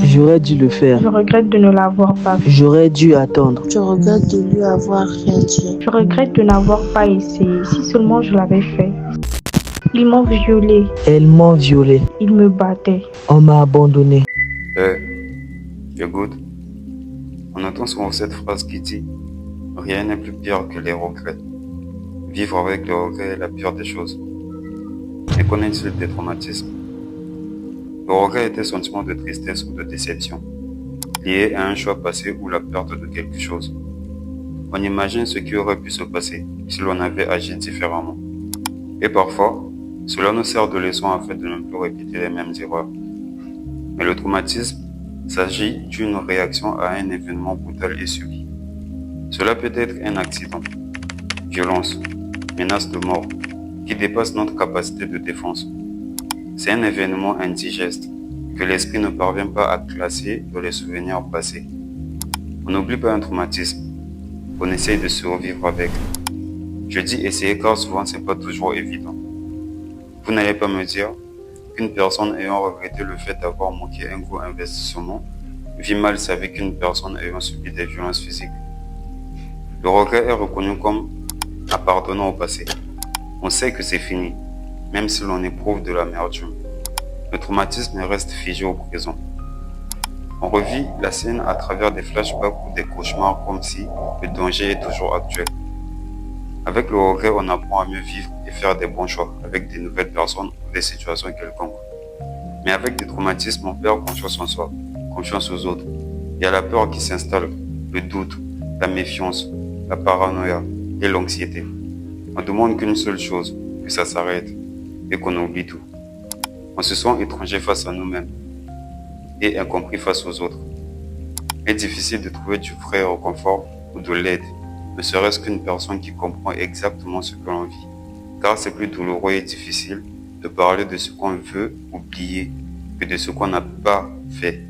J'aurais dû le faire. Je regrette de ne l'avoir pas fait. J'aurais dû attendre. Je regrette de lui avoir rien dit. Je regrette de n'avoir pas essayé. Si seulement je l'avais fait. Ils m'ont violée. Elles m'ont violé. Ils me battaient. On m'a abandonné. You good? On entend souvent cette phrase qui dit « Rien n'est plus pire que les regrets ». Vivre avec le regret est la pire des choses. Mais qu'en est-il des traumatismes? Le regret est un sentiment de tristesse ou de déception, lié à un choix passé ou la perte de quelque chose. On imagine ce qui aurait pu se passer si l'on avait agi différemment. Et parfois, cela nous sert de leçon afin de ne plus répéter les mêmes erreurs. Mais le traumatisme s'agit d'une réaction à un événement brutal et subit. Cela peut être un accident, violence, menace de mort, qui dépasse notre capacité de défense. C'est un événement indigeste que l'esprit ne parvient pas à classer dans les souvenirs passés. On n'oublie pas un traumatisme, on essaye de survivre avec. Je dis essayer car souvent c'est pas toujours évident. Vous n'allez pas me dire qu'une personne ayant regretté le fait d'avoir manqué un gros investissement vit mal sa vie qu'une personne ayant subi des violences physiques. Le regret est reconnu comme appartenant au passé. On sait que c'est fini, même si l'on éprouve de l'amertume. Le traumatisme reste figé au présent. On revit la scène à travers des flashbacks ou des cauchemars comme si le danger est toujours actuel. Avec le regret, on apprend à mieux vivre et faire des bons choix avec des nouvelles personnes ou des situations quelconques. Mais avec des traumatismes, on perd confiance en soi, confiance aux autres. Il y a la peur qui s'installe, le doute, la méfiance, la paranoïa et l'anxiété. On demande qu'une seule chose, que ça s'arrête et qu'on oublie tout. On se sent étranger face à nous-mêmes et incompris face aux autres. Il est difficile de trouver du vrai réconfort ou de l'aide, ne serait-ce qu'une personne qui comprend exactement ce que l'on vit. Car c'est plus douloureux et difficile de parler de ce qu'on veut oublier que de ce qu'on n'a pas fait.